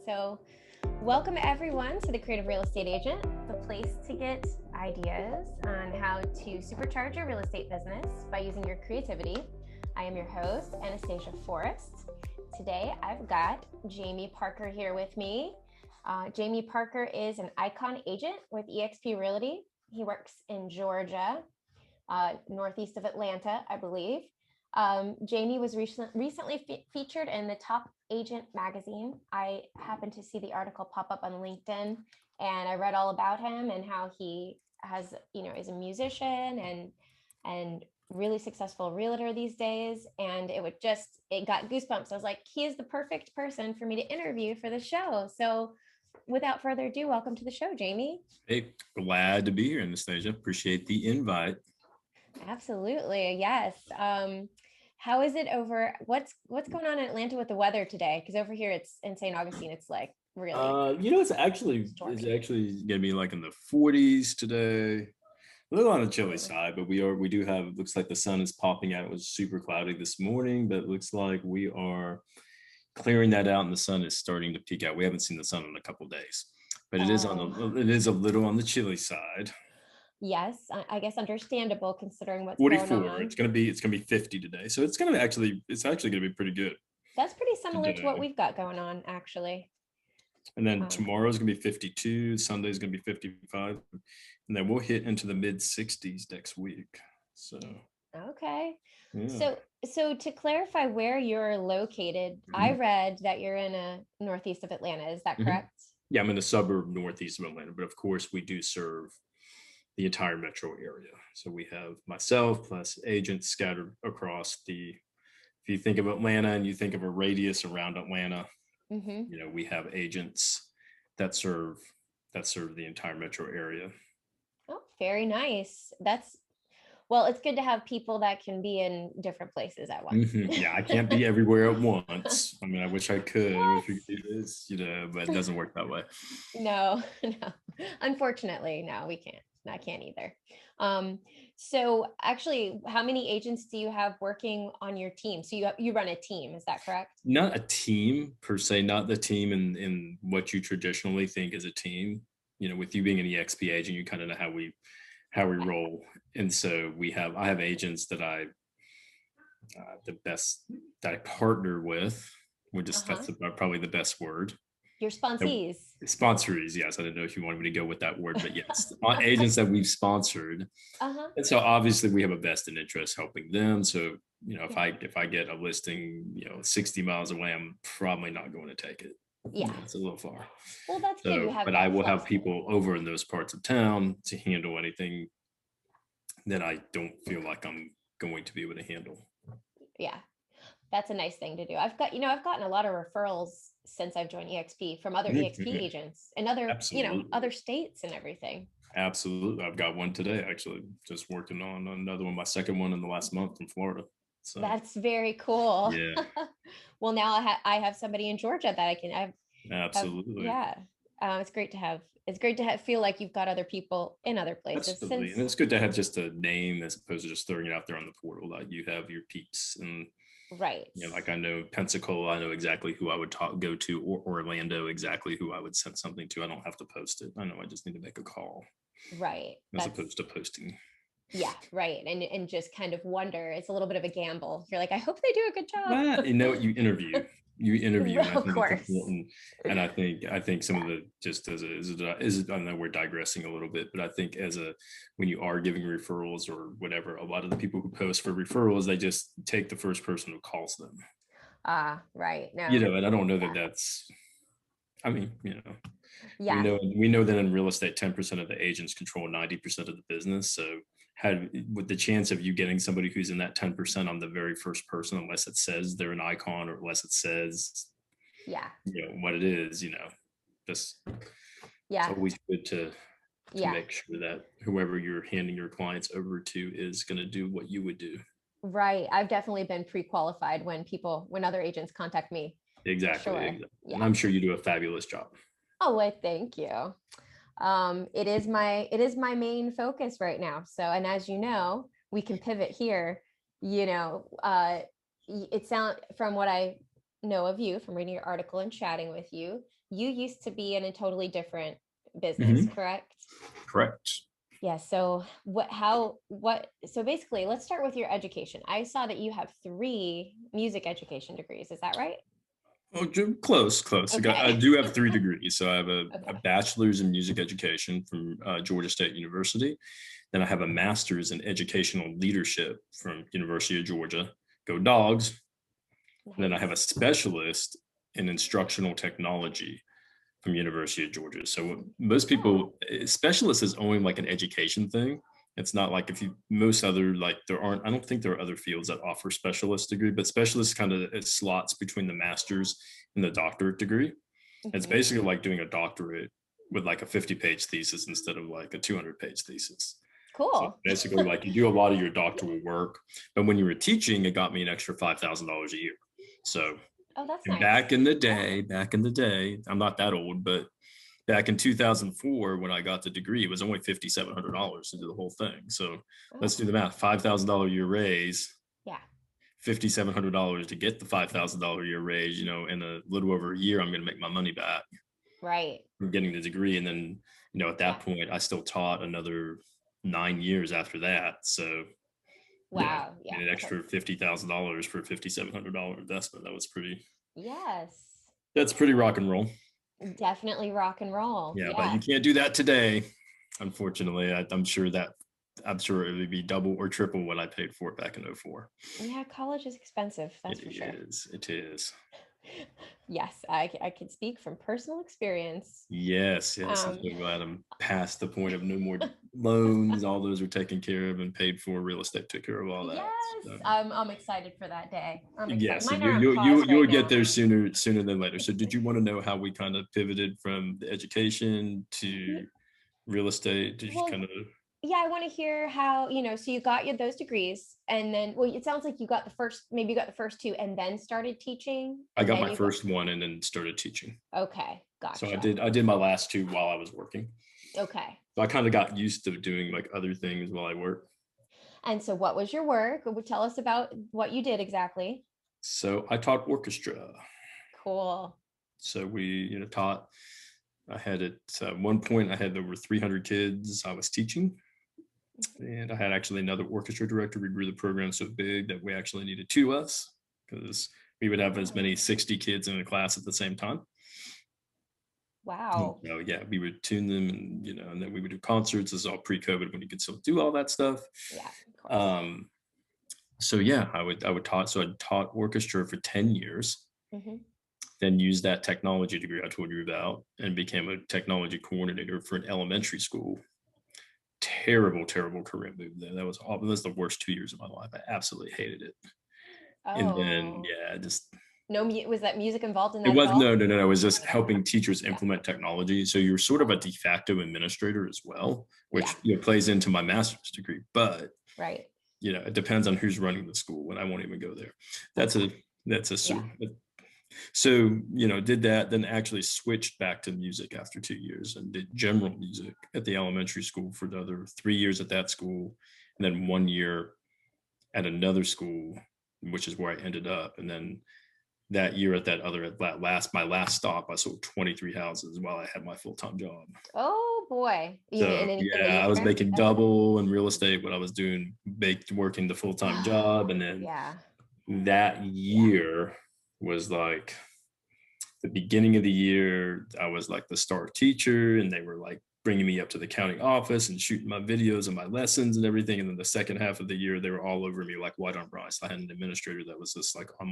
So, welcome everyone to the Creative Real Estate Agent, the place to get ideas on how to supercharge your real estate business by using your creativity. I am your host, Anastasia Forrest. Today, I've got Jamie Parker here with me. Jamie Parker is an Icon Agent with EXP Realty. He works in Georgia, northeast of Atlanta, I believe. Jamie was recently featured in the Top Agent magazine. I happened to see the article pop up on LinkedIn, and I read all about him and how he has, is a musician and really successful realtor these days. And it got goosebumps. I was like, he is the perfect person for me to interview for the show. So without further ado, welcome to the show, Jamie. Hey, glad to be here, Anastasia. Appreciate the invite. Absolutely. Yes. How is it over? What's going on in Atlanta with the weather today? Because over here it's in St. Augustine, it's like really It's actually gonna be like in the 40s today. A little on the chilly side, but we do have, it looks like the sun is popping out. It was super cloudy this morning, but it looks like we are clearing that out and the sun is starting to peek out. We haven't seen the sun in a couple of days, but it is a little on the chilly side. Yes, I guess understandable considering what's 44. going on. It's gonna be 50 today, so it's actually gonna be pretty good. That's pretty similar to what we've got going on, actually. And then tomorrow's gonna be 52. Sunday's gonna be 55, and then we'll hit into the mid 60s next week. So okay. Yeah. So to clarify where you're located, I read that you're in a northeast of Atlanta. Is that correct? Yeah, I'm in the suburb northeast of Atlanta, but of course we do serve the entire metro area. So we have myself plus agents scattered across if you think of Atlanta and you think of a radius around Atlanta, we have agents that serve the entire metro area. Oh, very nice. Well, it's good to have people that can be in different places at once. Yeah, I can't be everywhere at once. I mean, I wish I could. I wish we could do this, but it doesn't work that way. No. Unfortunately, no, we can't. I can't either. So actually, how many agents do you have working on your team? So you run a team, is that correct? Not a team per se, not the team in what you traditionally think is a team. With you being an EXP agent, you kind of know how we roll. And so I have agents that I partner with, that's probably the best word. Your sponsees. Sponsorees, yes. I didn't know if you wanted me to go with that word, but yes, agents that we've sponsored. And so obviously we have a vested interest helping them. So, if I get a listing, 60 miles away, I'm probably not going to take it. Yeah. It's a little far. Well, that's good. But I will have people over in those parts of town to handle anything that I don't feel like I'm going to be able to handle. Yeah. That's a nice thing to do. I've gotten a lot of referrals since I've joined EXP from other EXP agents and other states and everything. Absolutely. I've got one today, actually, just working on another one, my second one in the last month in Florida. So that's very cool. Yeah. Well, now I have somebody in Georgia that I can. Absolutely. It's great to have. It's great to feel like you've got other people in other places. Absolutely. And it's good to have just a name as opposed to just throwing it out there on the portal. That you have your peeps and. Right. Like I know Pensacola, I know exactly who I would go to, or Orlando, exactly who I would send something to. I don't have to post it. I know I just need to make a call. Right. As opposed to posting. Yeah, right. And just kind of wonder. It's a little bit of a gamble. You're like, I hope they do a good job. Well, you interview. Well, of course. And I think some of the, just as I know we're digressing a little bit, but I think when you are giving referrals or whatever, a lot of the people who post for referrals, they just take the first person who calls them. Right. No. And I don't know that that's, yeah. We know that in real estate, 10% of the agents control 90% of the business. So with the chance of you getting somebody who's in that 10% on the very first person, unless it says they're an icon or unless it says, what it is, it's always good to make sure that whoever you're handing your clients over to is going to do what you would do. Right. I've definitely been pre-qualified when other agents contact me. Exactly. Sure. Exactly. Yeah. And I'm sure you do a fabulous job. Oh, well, thank you. It is my main focus right now. So, and as you know, we can pivot here. It sounds, from what I know of you, from reading your article and chatting with you, you used to be in a totally different business, Mhm. correct? Correct. Yeah. So so basically, let's start with your education. I saw that you have 3 music education degrees. Is that right? Oh, close. I Okay. do have 3 degrees. So I have a Okay. bachelor's in music education from Georgia State University. Then I have a master's in educational leadership from University of Georgia. Go Dogs. And then I have a Nice. specialist in instructional technology from University of Georgia. So most Oh, people, specialist is only like an education thing. It's not like if you most other like there aren't. I don't think there are other fields that offer specialist degree, but specialist kind of it slots between the master's and the doctorate degree. It's hmm, basically like doing a doctorate with like a 50-page thesis instead of like a 200-page thesis. So cool. basically, like you do a lot of your doctoral work, but when you were teaching, it got me an extra $5,000 a year. So Oh, that's and nice. back in the day, I'm not that old, but back in 2004, when I got the degree, it was only $5,700 to do the whole thing. So let's Oh, do the math: $5,000 a year raise, yeah. $5,700 to get the $5,000 a year raise. In a little over a year, I'm going to make my money back Right. from getting the degree. And then, at Yeah. that point, I still taught another 9 years after that. So Wow. Yeah. an extra $50,000 for a $5,700 investment. Yes. That's pretty rock and roll. Definitely rock and roll. Yeah, but Yeah. you can't do that today. Unfortunately, I'm sure it would be double or triple what I paid for it back in '04. Yeah. College is expensive. That's for sure. It is. Yes. I can speak from personal experience. Yes. I'm Um, so glad I'm past the point of no more loans. All those are taken care of and paid for. Real estate took care of all that. yes. So, I'm excited for that day. I'm excited. yes, so Mine are on pause you'll right get now. there sooner than later. So, did you want to know how we kind of pivoted from the education Y- to real estate? Did you Well, kind of yeah, I want to hear how, so you got those degrees and then, well, it sounds like maybe you got the first 2 and then started teaching I and got then my you got, first one and then started teaching. okay, So I gotcha. did I did my last 2 while I was working. Okay. So I kind of got used to doing like other things while I work. And so what was your work? Tell us about what you did exactly. So I taught orchestra. Cool. So we, taught. I had at one point I had over 300 kids I was teaching, and I had actually another orchestra director. We grew the program so big that we actually needed 2 of us because we would have as many 60 kids in a class at the same time. Wow. So yeah, we would tune them, and and then we would do concerts. This is all pre-COVID when you could still do all that stuff. Yeah, of course. Um, so yeah, I taught orchestra for 10 years, Hmm. then used that technology degree I told you about and became a technology coordinator for an elementary school. Terrible career move there. That was the worst 2 years of my life. I absolutely hated it. And then Oh, yeah, just no, was that music involved in it that at was all? no. It was just helping teachers Yeah. implement technology. So you're sort of a de facto administrator as well, Yeah. which plays into my master's degree. But Right. it depends on who's running the school, and I won't even go there. That's Okay. a that's a Yeah. so did that, then actually switched back to music after 2 years and did general music at the elementary school for the other 3 years at that school, and then 1 year at another school, which is where I ended up. And then that year at my last stop, I sold 23 houses while I had my full-time job. Oh boy. You mean So in the yeah, I was year? making That's double in real estate what I was doing, working the full-time job. And then yeah. that Yeah. year was like the beginning of the year. I was like the star teacher, and they were like bringing me up to the county office and shooting my videos and my lessons and everything. And then the second half of the year, they were all over me like white on rice. I had an administrator that was just like on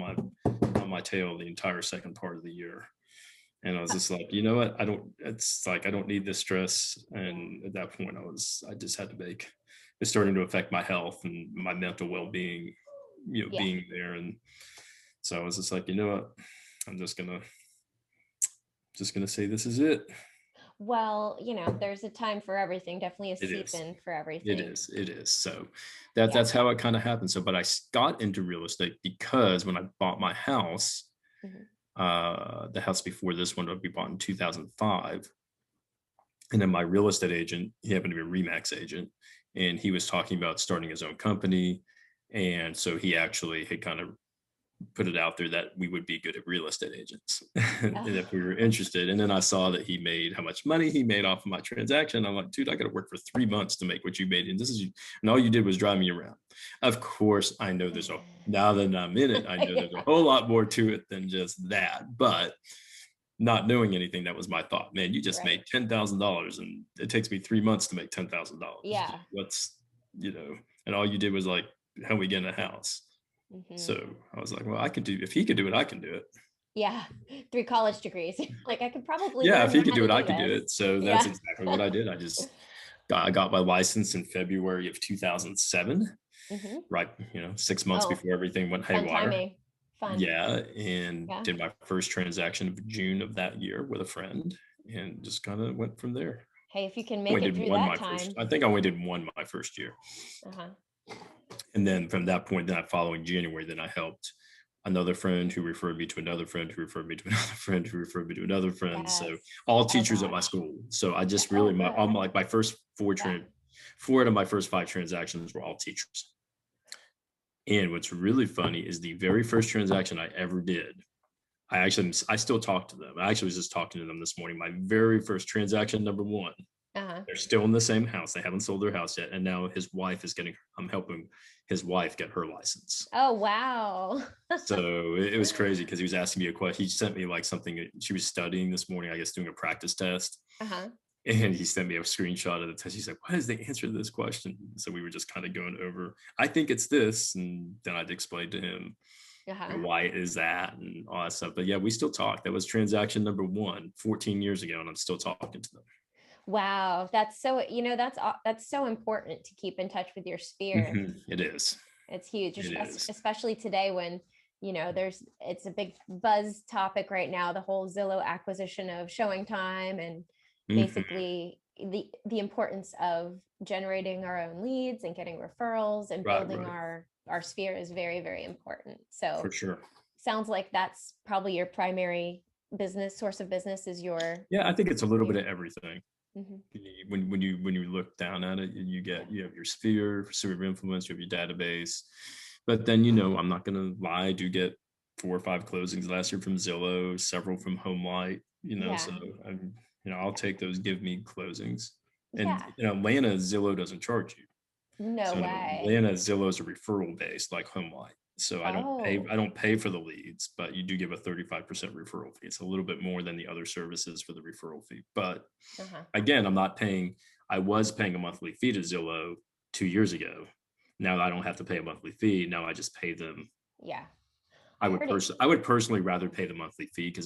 my tail the entire second part of the year. And I was just like, you know what? I don't need this stress. And at that point I just had to it's starting to affect my health and my mental well-being, Yeah. being there. And so I was just like, you know what? I'm just gonna say this is it. Well, there's a time for everything, definitely a It is. season for It everything. is. It is. So Yeah. that's how it kind of happened. So, but I got into real estate because when I bought my house, Mhm. the house before this one would be bought in 2005, and then my real estate agent, he happened to be a Remax agent, and he was talking about starting his own company, and so he actually had kind of put it out there that we would be good at real estate agents and Oh, if we were interested. And then I saw that he made how much money he made off of my transaction. I'm like, dude, I got to work for 3 months to make what you made. And and all you did was drive me around. Of course, I know now that I'm in it, I know there's a whole lot more to it than just that. But not knowing anything, that was my thought. Man, you just made $10,000 and it takes me 3 months to make $10,000. yeah. What's, and all you did was like, how we get in a house. Hmm. So I was like, well, if he could do it, I can do it. Yeah. 3 college degrees. Like I could probably Yeah, if he learn could how do to it, I do could do this. it. So that's Yeah. exactly what I did. I got my license in February of 2007, Hmm. right? 6 months Oh, before everything went fun haywire. timing. Fun. Yeah, and Yeah. did my first transaction of June of that year with a friend, and just kind of went from there. Hey, if you can Only make it did through one that my first. time. I think I only did one my first year, Uh-huh. and then from that point, that following January, then I helped another friend who referred me to another friend who referred me to another friend who referred me to another friend. So Yes. all Oh teachers at my gosh. school. So I just Oh, really good. my first Yeah. four out of my first five transactions were all teachers. And what's really funny is the very first transaction I ever did. I still talk to them. I actually was just talking to them this morning. My very first transaction, number one. Uh-huh. They're still in the same house. They haven't sold their house yet. And now I'm helping his wife get her license. Oh, wow. So it was crazy because he was asking me a question. He sent me like something she was studying this morning, I guess doing a practice test. Uh-huh. And he sent me a screenshot of the test. He's like, what is the answer to this question? So we were just kind of going over, I think it's this. And then I'd explain to him Uh-huh. why is that and all that stuff. But yeah, we still talk. That was transaction number 1, 14 years ago. And I'm still talking to them. Wow. That's so, that's so important to keep in touch with your sphere. It is. It's huge, It is. especially today when, it's a big buzz topic right now, the whole Zillow acquisition of Showing Time and basically the importance of generating our own leads and getting referrals and Right, building our sphere is very, very important. So for sure. sounds like that's probably your primary source of business is your. Yeah, I think it's a little bit of everything. Mhm. When you look down at it, you have your sphere of influence, you have your database, but then I'm not gonna lie, I do get 4 or 5 closings last year from Zillow, several from Homelight, Yeah. so I'm I'll take those give me closings. And Yeah. in Atlanta, Zillow doesn't charge you. No So in way. Atlanta, Zillow's a referral based like Homelight. So Oh. I don't pay for the leads, but you do give a 35% referral fee. It's a little bit more than the other services for the referral fee. But Uh-huh. again, I was paying a monthly fee to Zillow 2 years ago. Now I don't have to pay a monthly fee. Now I just pay them. Yeah. I heard it. would personally rather pay the monthly fee because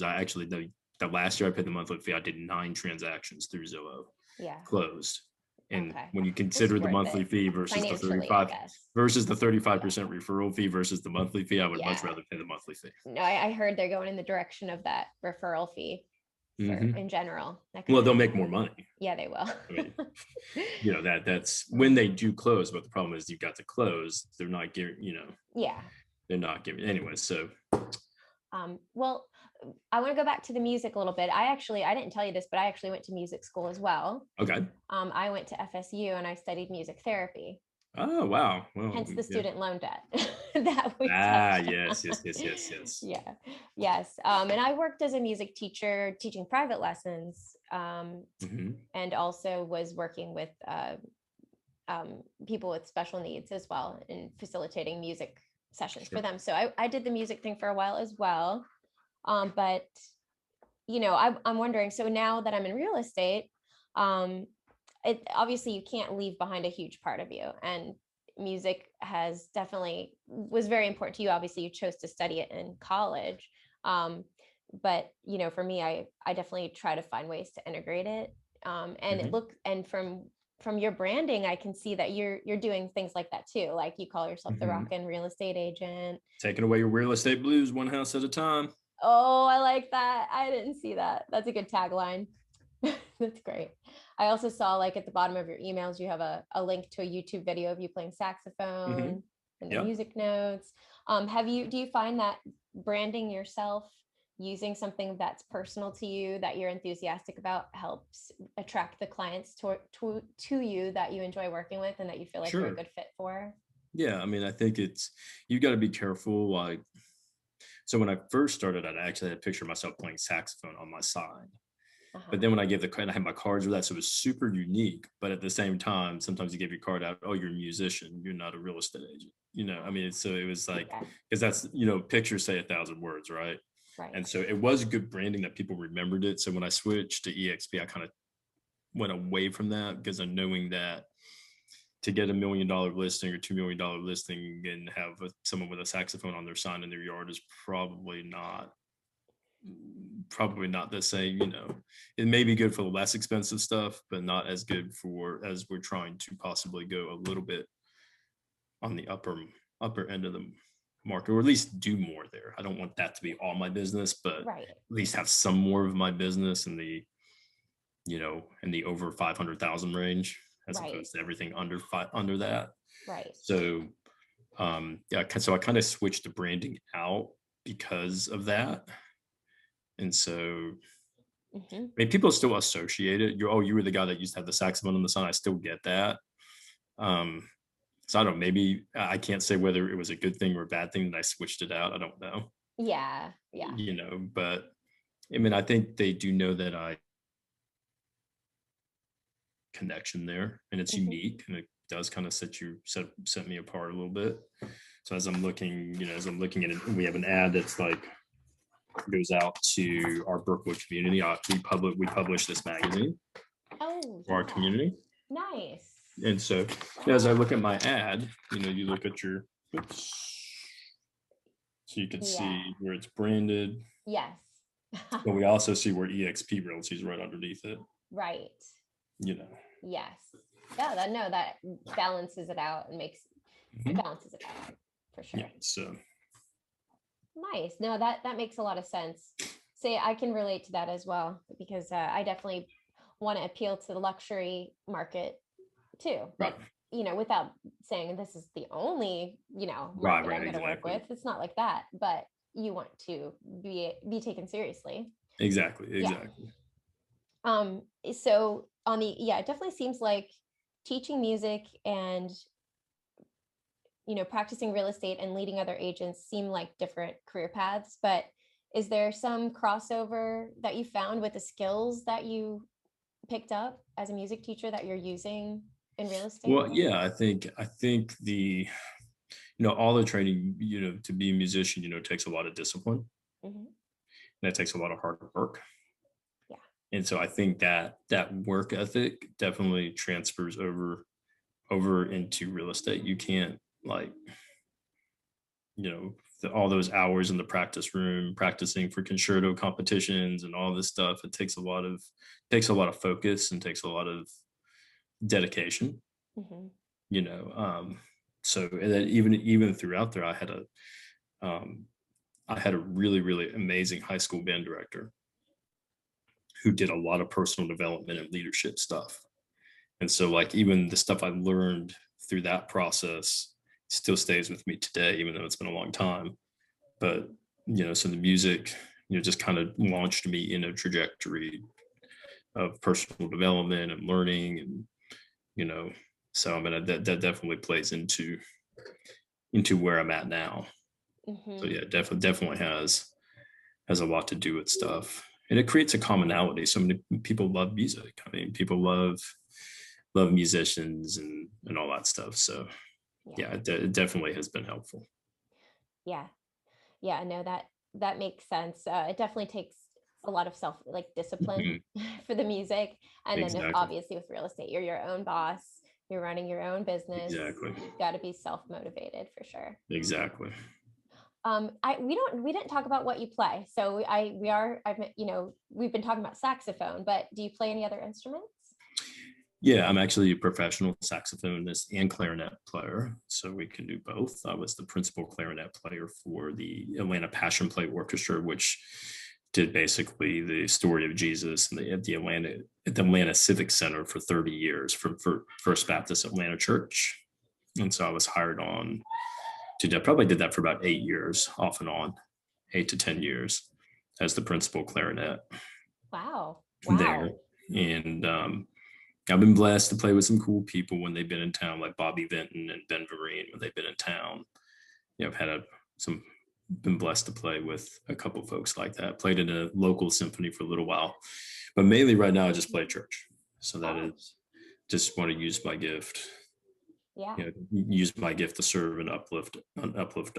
the last year I paid the monthly fee, I did 9 transactions through Zillow. Yeah. Closed. And Okay. when you consider the worth monthly it fee versus the financially, I 35 guess. versus the 35% referral fee versus the monthly fee, I would much Yeah. rather pay the monthly fee. No, I heard they're going in the direction of that referral fee in general. Well, they'll make more money. Yeah, they will. I mean, that's when they do close, but the problem is you've got to close. They're not giving, Yeah. they're not giving anyway. So Well, I want to go back to the music a little bit. I didn't tell you this, but I actually went to music school as well. okay. I went to FSU and I studied music therapy. Oh wow. Well, Hence the yeah. student loan debt that we yes. Yeah. Yes. And I worked as a music teacher teaching private lessons, and also was working with people with special needs as well and facilitating music sessions for them. So I did the music thing for a while as well. But I'm wondering, so now that I'm in real estate, obviously you can't leave behind a huge part of you, and music was very important to you. Obviously you chose to study it in college. But for me, I definitely try to find ways to integrate it. And from your branding, I can see that you're doing things like that too. Like you call yourself the Rockin' Real Estate Agent. Taking away your real estate blues one house at a time. Oh, I like that. I didn't see that. That's a good tagline. That's great. I also saw like at the bottom of your emails, you have a link to a YouTube video of you playing saxophone and the music notes. Do you find that branding yourself using something that's personal to you, that you're enthusiastic about, helps attract the clients to you that you enjoy working with and that you feel like you're a good fit for? Yeah. I mean, I think you got to be careful. Like So when I first started, I actually had a picture of myself playing saxophone on my side. But Uh-huh. then when I gave the card, I had my cards with that, so it was super unique. But at the same time, sometimes you give your card out, oh, you're a musician, you're not a real estate agent. I mean, so it was like, Yeah. because that's, pictures say 1,000 words, right? Right. And so it was good branding that people remembered it. So when I switched to EXP, I kind of went away from that because I'm knowing that to get $1 million listing or $2 million listing and have someone with a saxophone on their sign in their yard is probably not the same. It may be good for the less expensive stuff, but not as good for as we're trying to possibly go a little bit on the upper end of the market, or at least do more there. I don't want that to be all my business, but Right. at least have some more of my business in the over 500,000 range, as Right. opposed to everything under that. Right. So yeah, so I kind of switched the branding out because of that. And so Mm-hmm. I mean, people still associate it. You were the guy that used to have the saxophone on the sign. I still get that. So I don't know, maybe I can't say whether it was a good thing or a bad thing that I switched it out. I don't know. Yeah. Yeah. But I mean, I think they do know that I connection there, and it's Mm-hmm. unique, and it does kind of set me apart a little bit. So as I'm looking at it, we have an ad that's like goes out to our Brookwood community. We publish this magazine Oh, for our yeah. community. Nice. And so as I look at my ad, you look at your, oops, so you can see where it's branded. Yes. But we also see where EXP Realty is right underneath it. Right. Yes. Yeah, that balances it out and it balances it out for sure. Yeah. So nice. No, that makes a lot of sense. Say I can relate to that as well, because I definitely want to appeal to the luxury market too. But without saying this is the only market I'm going to work with, it's not like that. But you want to be taken seriously. Exactly. Yeah. So it definitely seems like teaching music and practicing real estate and leading other agents seem like different career paths, but is there some crossover that you found with the skills that you picked up as a music teacher that you're using in real estate? Well, yeah, I think the all the training, to be a musician, takes a lot of discipline. Mm-hmm. And it takes a lot of hard work. Yeah. And so I think that work ethic definitely transfers over into real estate. You can't all those hours in the practice room practicing for concerto competitions and all this stuff. It takes a lot of focus and takes a lot of dedication. Mm-hmm. So and then even throughout there, I had a really, really amazing high school band director who did a lot of personal development and leadership stuff. And so even the stuff I learned through that process still stays with me today, even though it's been a long time. But, so the music, just kind of launched me in a trajectory of personal development and learning. And, so I mean, that definitely plays into where I'm at now. Mm-hmm. So yeah, definitely has a lot to do with stuff. And it creates a commonality. So many people love music. I mean, people love musicians and all that stuff. So yeah, it definitely has been helpful. Yeah, no, that makes sense. It definitely takes a lot of discipline for the music. And then obviously with real estate, you're your own boss, you're running your own business. Exactly. You've got to be self-motivated for sure. Exactly. We didn't talk about what you play. So we've been talking about saxophone, but do you play any other instruments? Yeah, I'm actually a professional saxophonist and clarinet player, so we can do both. I was the principal clarinet player for the Atlanta Passion Play Orchestra, which did basically the story of Jesus at the Atlanta Civic Center for 30 years for First Baptist Atlanta Church. And so I was hired on I probably did that for about 8 years, off and on, 8 to 10 years as the principal clarinet. Wow. There. And I've been blessed to play with some cool people when they've been in town, like Bobby Vinton and Ben Vereen when they've been in town. I've had some been blessed to play with a couple folks like that. Played in a local symphony for a little while, but mainly right now I just play church. So that is just want to use my gift. Yeah. Use my gift to serve and uplift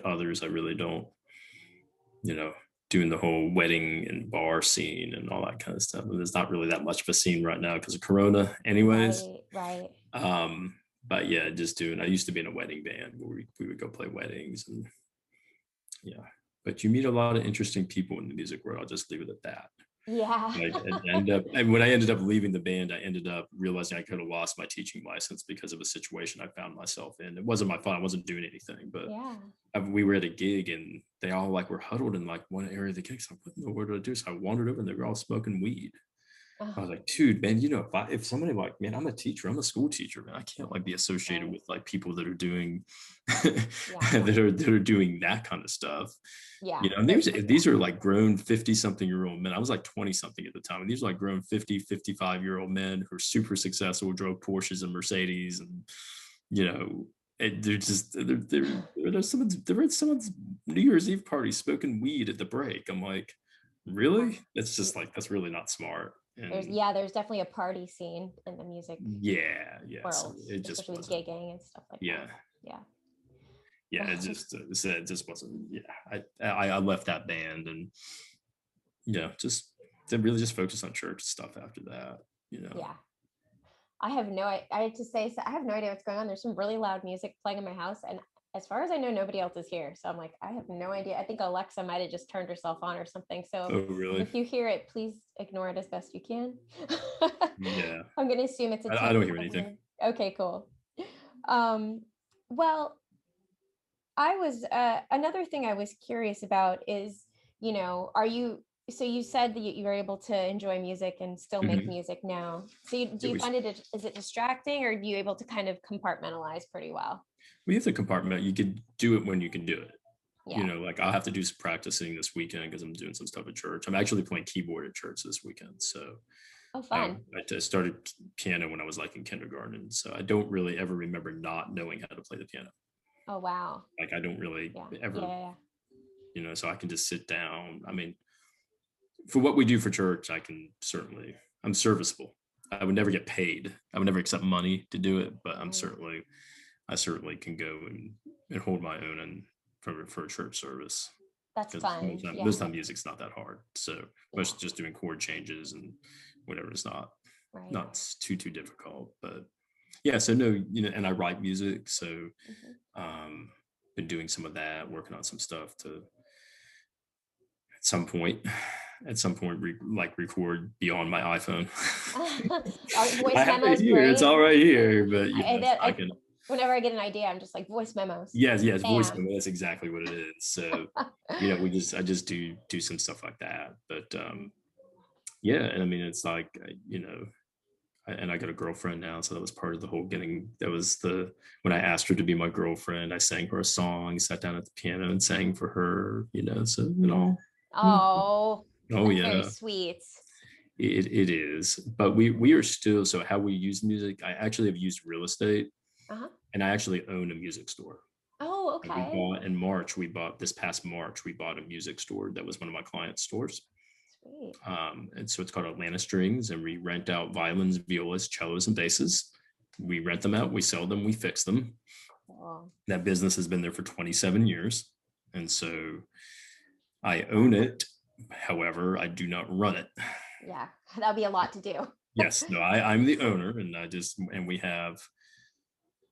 others. I really don't, doing the whole wedding and bar scene and all that kind of stuff. And there's not really that much of a scene right now because of Corona anyways. Right. But yeah, just doing, I used to be in a wedding band where we would go play weddings and yeah, but you meet a lot of interesting people in the music world. I'll just leave it at that. Yeah. And when I ended up leaving the band, I ended up realizing I could have lost my teaching license because of a situation I found myself in. It wasn't my fault. I wasn't doing anything, but we were at a gig and they all like were huddled in like one area of the gig. So I'm like, what in the world do I do? So I wandered over and they were all smoking weed. I was like, dude, man, if somebody like, man, I'm a teacher, I'm a school teacher, man, I can't like be associated with like people that are doing that are doing that kind of stuff. And these are like grown 50-something-year-old men. I was like 20-something at the time. And these are like grown 50, 55-year-old men who are super successful, drove Porsches and Mercedes, and they're at someone's New Year's Eve party smoking weed at the break. I'm like, really? It's just like, that's really not smart. And there's definitely a party scene in the music world, so it just especially with gigging and stuff like that. It just wasn't. I left that band and just to really just focus on church stuff after that. I have no idea what's going on. There's some really loud music playing in my house, and as far as I know, nobody else is here. So I'm like, I have no idea. I think Alexa might have just turned herself on or something. So really? If you hear it, please ignore it as best you can. Yeah. I'm going to assume it's I don't hear anything. Okay, cool. Well, I was, another thing I was curious about is, so you said that you were able to enjoy music and still make music now. So do you find is it distracting, or are you able to kind of compartmentalize pretty well? We have to compartment. You could do it when you can do it. Like I'll have to do some practicing this weekend because I'm doing some stuff at church. I'm actually playing keyboard at church this weekend. So fun. I started piano when I was like in kindergarten. So I don't really ever remember not knowing how to play the piano. Oh, wow. Like I don't really ever, so I can just sit down. I mean, for what we do for church, I'm serviceable. I would never get paid. I would never accept money to do it, but I certainly can go and hold my own and for a church service. That's fun. Most time music's not that hard. So most just doing chord changes and whatever is not too difficult. But so no, and I write music. So been doing some of that, working on some stuff to at some point record beyond my iPhone. Voice memos, it's all right here, but whenever I get an idea, I'm just like voice memos. Yes, voice memo. That's exactly what it is. So I just do some stuff like that. But and I mean, it's like and I got a girlfriend now, so that was part of the whole when I asked her to be my girlfriend, I sang her a song, sat down at the piano and sang for her, so Oh yeah, very sweet. It is, but we are still, so how we use music, I actually have used real estate, and I actually own a music store. Oh, okay. This past March, we bought a music store that was one of my clients' stores. Sweet. And so it's called Atlanta Strings, and we rent out violins, violas, cellos, and basses. We rent them out, we sell them, we fix them. Cool. That business has been there for 27 years. And so I own it. However, I do not run it. Yeah, that'll be a lot to do. Yes, no, I'm the owner, and we have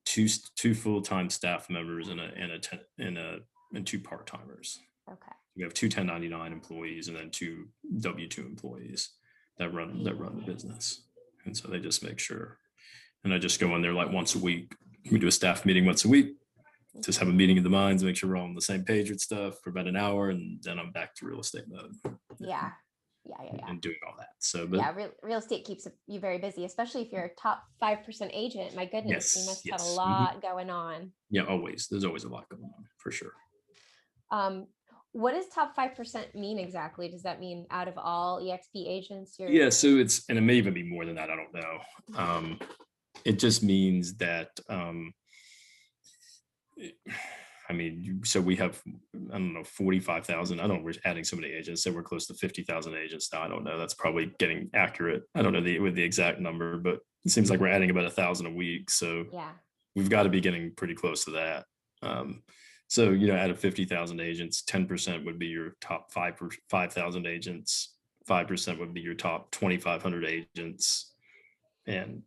two full-time staff members and two part-timers. Okay. We have 2 1099 employees and then 2 W-2 employees that run the business. And so they just make sure. And I just go in there like once a week. We do a staff meeting once a week. Just have a meeting of the minds, make sure we're all on the same page with stuff for about an hour, and then I'm back to real estate mode. Yeah. And doing all that. So, real estate keeps you very busy, especially if you're a top 5% agent. My goodness, you must have a lot going on. Yeah, always. There's always a lot going on for sure. What does top 5% mean exactly? Does that mean out of all EXP agents? So and it may even be more than that. I don't know. It just means that I mean, so we have, I don't know, 45,000. I don't know, we're adding so many agents, so we're close to 50,000 agents now. I don't know. That's probably getting accurate. I don't know with the exact number, but it seems like we're adding about 1,000 a week. So Yeah. we've got to be getting pretty close to that. So, out of 50,000 agents, 10% would be your top 5,000 agents. 5% would be your top 2,500 agents. And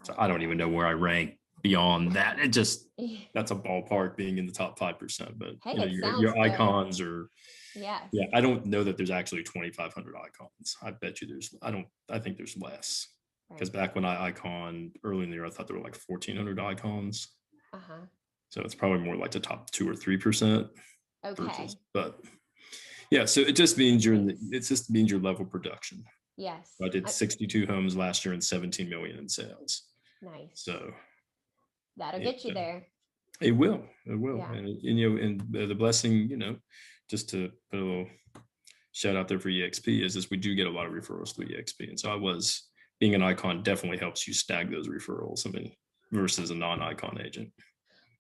so I don't even know where I rank beyond that. That's a ballpark being in the top 5%, but Hey, it sounds your good. icons are, Yes. yeah, I don't know that there's actually 2,500 icons. I bet you I think there's less. Because back when I iconed early in the year, I thought there were like 1,400 icons. So it's probably more like the top 2 or 3%. Okay. But yeah, so it just means your level of production. Yes. I did 62 homes last year and 17 million in sales. Nice. So that'll get you there. It will. Yeah. And the blessing, just to put a little shout out there for EXP is we do get a lot of referrals through EXP. And so being an icon definitely helps you stag those referrals. I mean, versus a non-icon agent.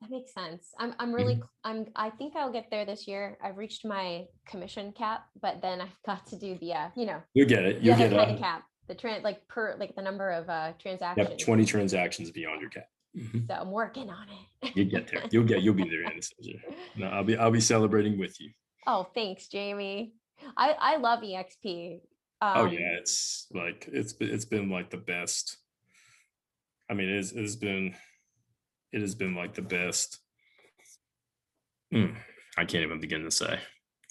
That makes sense. I think I'll get there this year. I've reached my commission cap, but then I've got to do the, you'll get it. You'll get kind of cap, the number of transactions. Yep, 20 transactions beyond your cap. So I'm working on it. You get there. You'll be there, Anastasia. No, I'll be celebrating with you. Oh, thanks, Jamie. I love EXP. Oh yeah, it's been like the best. I mean, it has been like the best. I can't even begin to say.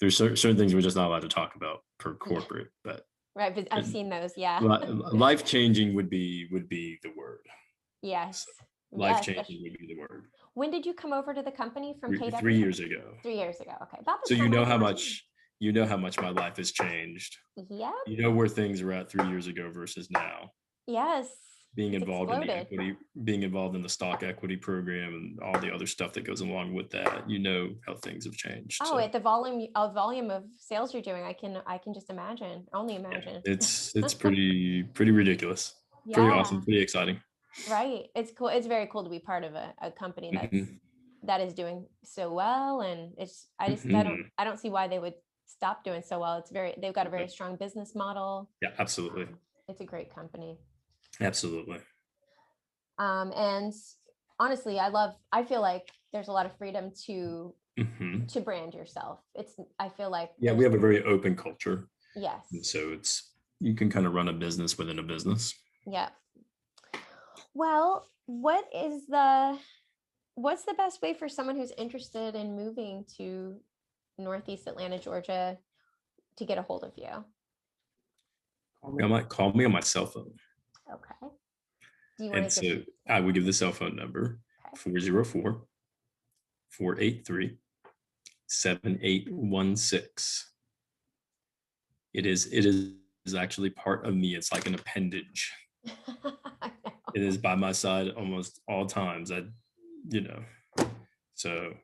There's certain things we're just not allowed to talk about per corporate, but right. But I've seen those. Yeah. Life changing would be the word. Yes. Life changing would be the word. When did you come over to the company from KW? 3 years ago. 3 years ago. Okay. About the so time you know how much my life has changed. Yeah. You know where things were at 3 years ago versus now. Yes. Being involved in the equity, being involved in the stock equity program and all the other stuff that goes along with that, how things have changed. Oh, at the volume of sales you're doing, I can just imagine. Only imagine. Yeah, it's pretty ridiculous. Yeah. Pretty awesome, pretty exciting. Right. It's cool. It's very cool to be part of a company that is doing so well. And I don't see why they would stop doing so well. They've got a very strong business model. Yeah, absolutely. It's a great company. Absolutely. And honestly, I feel like there's a lot of freedom to brand yourself. I feel like we have a very open culture. Yes. And so you can kind of run a business within a business. Yeah. Well, what's the best way for someone who's interested in moving to Northeast Atlanta, Georgia, to get a hold of you? Call me on my cell phone. Okay. Do you want to I would give the cell phone number 404-483-7816. It is actually part of me. It's like an appendage. It is by my side almost all times. So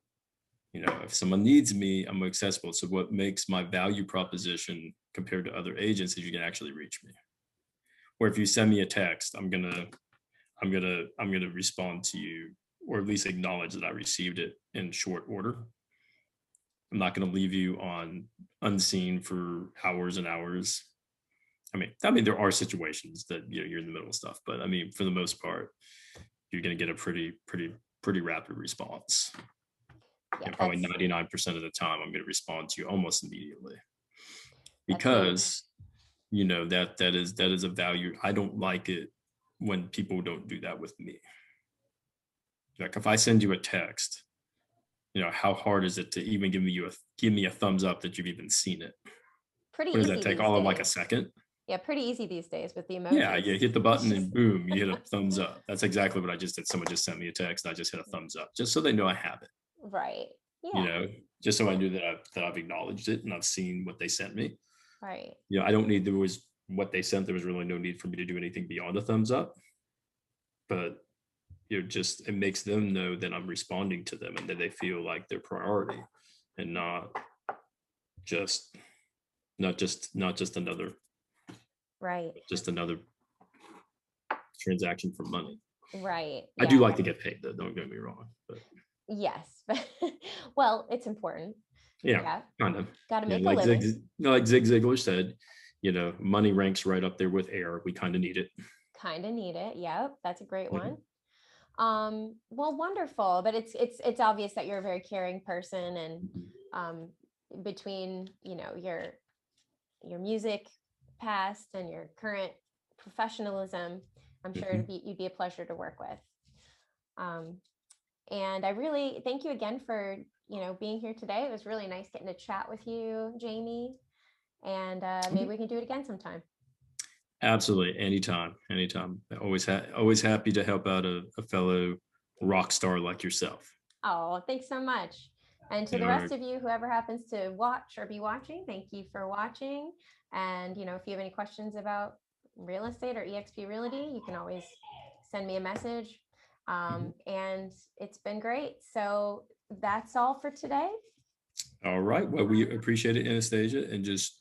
if someone needs me, I'm accessible. So what makes my value proposition compared to other agents is you can actually reach me. Or if you send me a text, I'm gonna respond to you, or at least acknowledge that I received it in short order. I'm not gonna leave you on unseen for hours and hours. I mean, there are situations that you're in the middle of stuff, but I mean, for the most part, you're gonna get a pretty rapid response. Yeah, probably 99% of the time, I'm gonna respond to you almost immediately, because that is a value. I don't like it when people don't do that with me. Like if I send you a text, how hard is it to even give me a thumbs up that you've even seen it? Pretty easy. Does that take all days. of like a second? Yeah, pretty easy these days with the emojis. Yeah, you hit the button and boom, you hit a thumbs up. That's exactly what I just did. Someone just sent me a text. I just hit a thumbs up, just so they know I have it. Right. Yeah. Just so I knew that I've acknowledged it and I've seen what they sent me. Right. I don't need, there was what they sent. There was really no need for me to do anything beyond a thumbs up. But it makes them know that I'm responding to them and that they feel like they're priority, and not just another. Right. Just another transaction for money. Right. I do like to get paid though. Don't get me wrong. But Yes. Well, it's important. Yeah, Yeah. kind of. Got to Yeah, make a living. Like Zig Ziglar said, money ranks right up there with air. We kind of need it. Kind of need it. Yep. That's a great Mhm. one. Well, wonderful. But it's obvious that you're a very caring person, and Mhm. um, between your music past and your current professionalism, I'm sure Mhm. you'd be a pleasure to work with. Um, and I really thank you again for being here today. It was really nice getting to chat with you, Jamie. And maybe we can do it again sometime. Absolutely, anytime. Always happy to help out a fellow rock star like yourself. Oh, thanks so much. And to All the right. rest of you, whoever happens to watch or be watching, thank you for watching. And if you have any questions about real estate or EXP Realty, you can always send me a message. Mhm. And it's been great. So that's all for today. All right. Well, we appreciate it, Anastasia. And just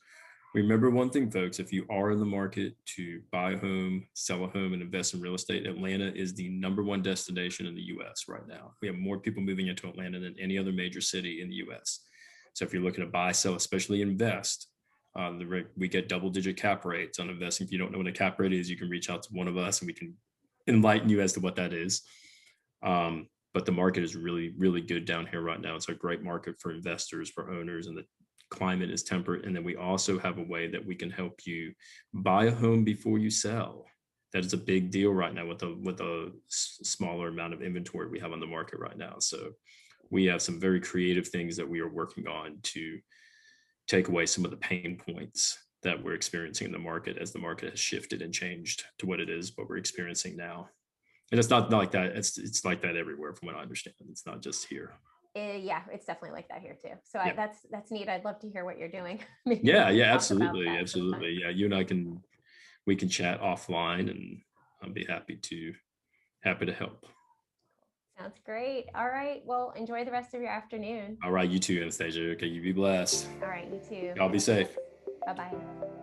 remember one thing, folks, if you are in the market to buy a home, sell a home, and invest in real estate, Atlanta is the #1 destination in the US right now. We have more people moving into Atlanta than any other major city in the US. So if you're looking to buy, sell, especially invest, we get double-digit cap rates on investing. If you don't know what a cap rate is, you can reach out to one of us and we can enlighten you as to what that is. But the market is really, really good down here right now. It's a great market for investors, for owners, and the climate is temperate. And then we also have a way that we can help you buy a home before you sell. That is a big deal right now with a smaller amount of inventory we have on the market right now. So we have some very creative things that we are working on to take away some of the pain points that we're experiencing in the market as the market has shifted and changed to what it is, what we're experiencing now. And it's not like that. It's like that everywhere, from what I understand. It's not just here. Yeah, it's definitely like that here too. So Yeah. that's neat. I'd love to hear what you're doing. Maybe we Yeah. can Yeah. talk about Absolutely. that sometime. Absolutely. Yeah. You and I we can chat offline, and I'll be happy to help. Sounds great. All right. Well, enjoy the rest of your afternoon. All right. You too, Anastasia. Okay. You be blessed. All right. You too. Y'all be safe. Bye bye.